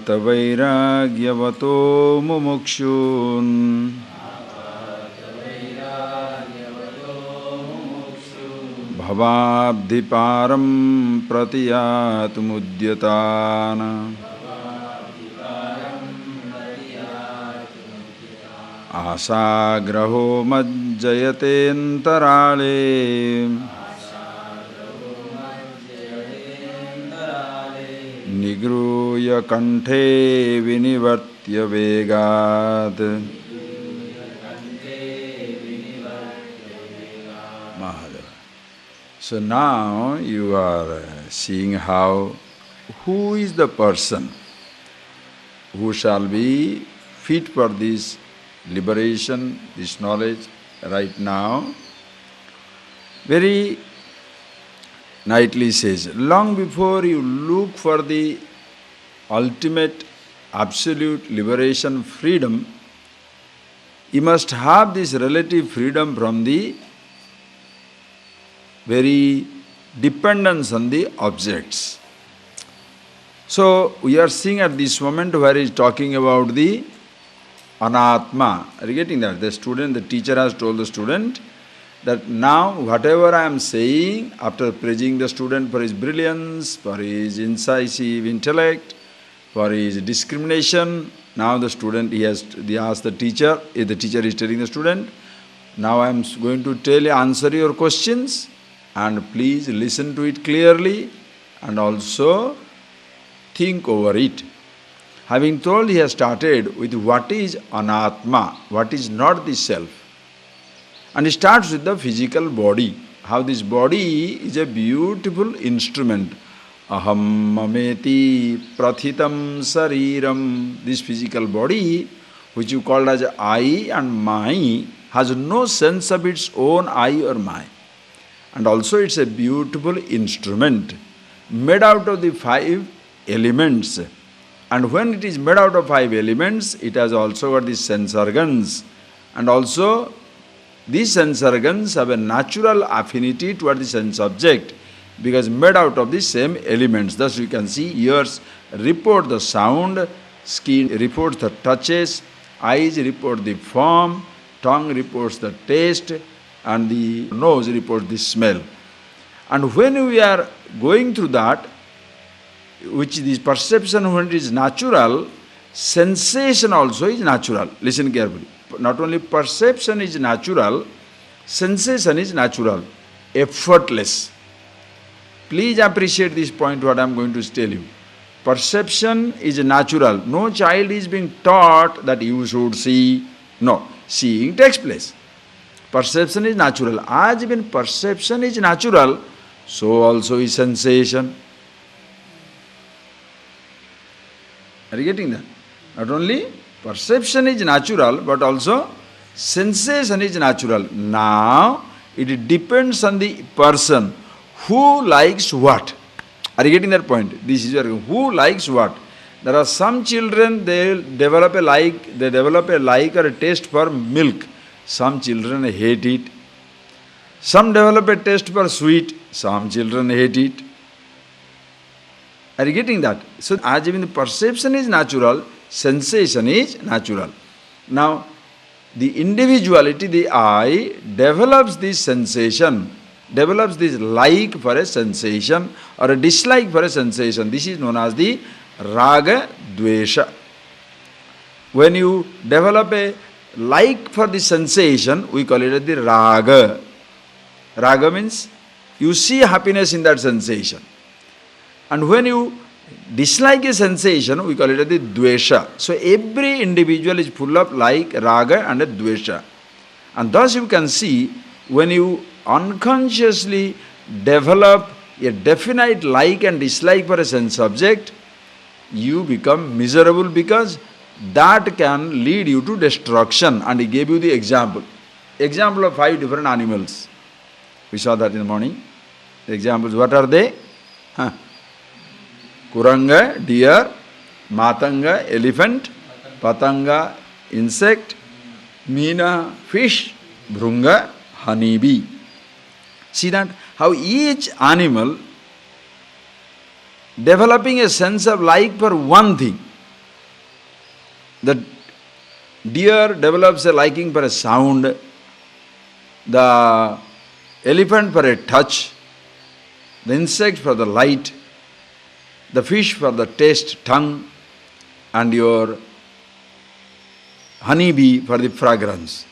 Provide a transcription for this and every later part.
vairagyavato mumukshun bhavabdhiparam pratiyatumudyatana asagraho majjayatentarale nigruya kanthe vinivartya vegat. So now you are seeing how, who is the person who shall be fit for this liberation, this knowledge right now. Very nicely says, long before you look for the ultimate, absolute liberation, freedom, you must have this relative freedom from the very dependence on the objects. So we are seeing at this moment where he is talking about the anatma. Are you getting that? The teacher has told the student that now whatever I am saying, after praising the student for his brilliance, for his incisive intellect, for his discrimination, now the student, he asked the teacher, if the teacher is telling the student, now I am going to answer your questions, and please listen to it clearly and also think over it. Having told, he has started with what is anatma, what is not the self. And he starts with the physical body, how this body is a beautiful instrument. Aham mameti prathitam sariram. This physical body, which you called as I and my, has no sense of its own I or my. And also it's a beautiful instrument made out of the 5 elements. And when it is made out of 5 elements, it has also got the sense organs. And also these sense organs have a natural affinity toward the sense object because made out of the same elements. Thus you can see ears report the sound, skin reports the touches, eyes report the form, tongue reports the taste, and the nose reports the smell. And when we are going through that, which is perception when it is natural, sensation also is natural. Listen carefully. Not only perception is natural, sensation is natural, effortless. Please appreciate this point what I am going to tell you. Perception is natural. No child is being taught that you should see. No, seeing takes place. Perception is natural. As even perception is natural, so also is sensation. Are you getting that? Not only perception is natural, but also sensation is natural. Now, it depends on the person who likes what. Are you getting that point? This is who likes what. There are some children, they develop a like or a taste for milk. Some children hate it. Some develop a taste for sweet. Some children hate it. Are you getting that? So, as even the perception is natural, sensation is natural. Now, the individuality, the I, develops this sensation, develops this like for a sensation or a dislike for a sensation. This is known as the raga dvesha. When you develop a like for the sensation, we call it as the raga. Raga means you see happiness in that sensation. And when you dislike a sensation, we call it as the dvesha. So every individual is full of like, raga and a dvesha. And thus you can see, when you unconsciously develop a definite like and dislike for a sense object, you become miserable because that can lead you to destruction. And he gave you the example. Example of 5 different animals. We saw that in the morning. The examples, what are they? Kuranga, deer; matanga, elephant; patanga, insect; meena, fish; bhrunga, honeybee. See that? How each animal developing a sense of like for one thing. The deer develops a liking for a sound, the elephant for a touch, the insect for the light, the fish for the taste, tongue, and your honeybee for the fragrance.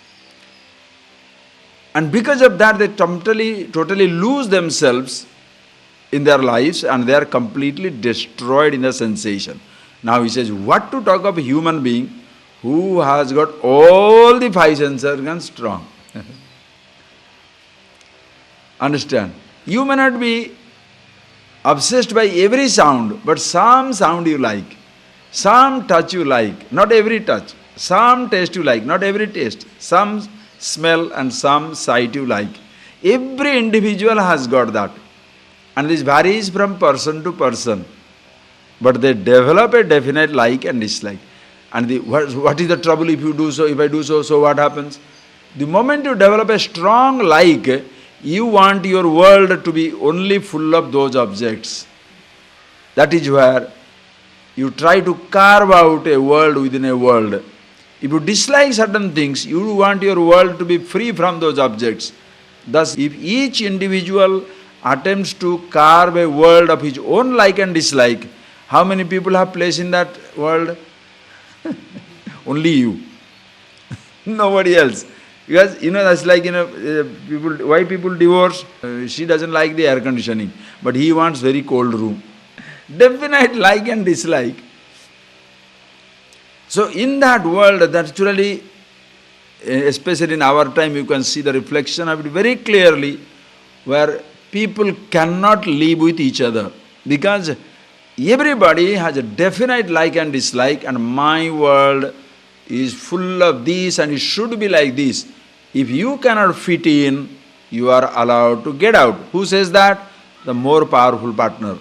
And because of that, they totally lose themselves in their lives and they are completely destroyed in the sensation. Now he says, what to talk of a human being who has got all the five sense organs strong? Understand? You may not be obsessed by every sound, but some sound you like, some touch you like, not every touch, some taste you like, not every taste, some smell and some sight you like. Every individual has got that. And this varies from person to person. But they develop a definite like and dislike. And what is the trouble if you do so, if I do so, so what happens? The moment you develop a strong like, you want your world to be only full of those objects. That is where you try to carve out a world within a world. If you dislike certain things, you want your world to be free from those objects. Thus, if each individual attempts to carve a world of his own like and dislike, how many people have place in that world? Only you. Nobody else. Because, that's like, people, why people divorce? She doesn't like the air conditioning, but he wants very cold room. Definite like and dislike. So in that world, naturally, especially in our time, you can see the reflection of it very clearly, where people cannot live with each other. Because everybody has a definite like and dislike, and my world is full of this and it should be like this. If you cannot fit in, you are allowed to get out. Who says that? The more powerful partner.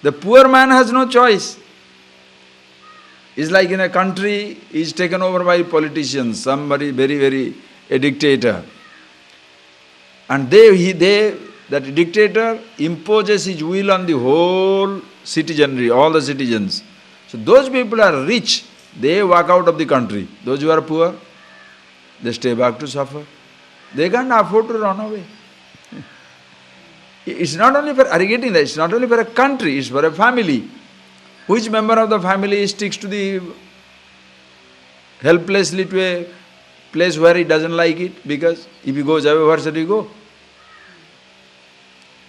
The poor man has no choice. It's like in a country is taken over by politicians, somebody very, a dictator. And that dictator imposes his will on the whole citizenry, all the citizens. So those people are rich, they walk out of the country. Those who are poor, they stay back to suffer. They can't afford to run away. It's not only for irrigating that, it's not only for a country, it's for a family. Which member of the family sticks to the helplessly to a place where he doesn't like it? Because if he goes away, where should he go?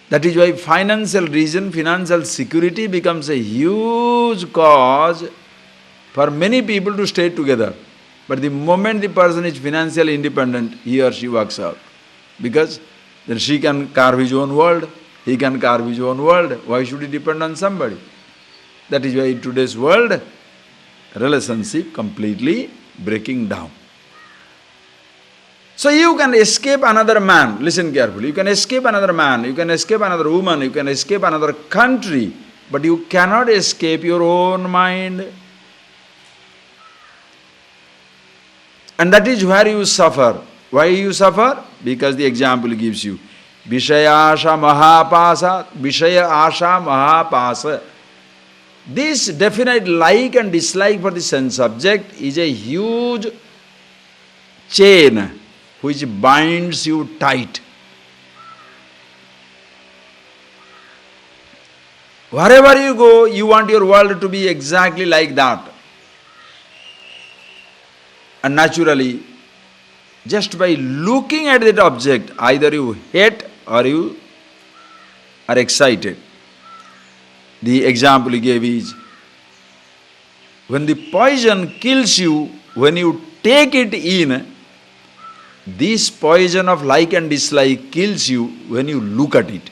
That is why financial reason, financial security becomes a huge cause for many people to stay together. But the moment the person is financially independent, he or she walks out. Because then she can carve his own world, he can carve his own world. Why should he depend on somebody? That is why in today's world, relationship completely breaking down. So you can escape another man, listen carefully, you can escape another man, you can escape another woman, you can escape another country, but you cannot escape your own mind. And that is where you suffer. Why you suffer? Because the example gives you. Vishaya asha mahapasa, Vishaya asha mahapasa. This definite like and dislike for the sense object is a huge chain which binds you tight. Wherever you go, you want your world to be exactly like that. And naturally, just by looking at that object, either you hate or you are excited. The example he gave is, when the poison kills you, when you take it in, this poison of like and dislike kills you when you look at it.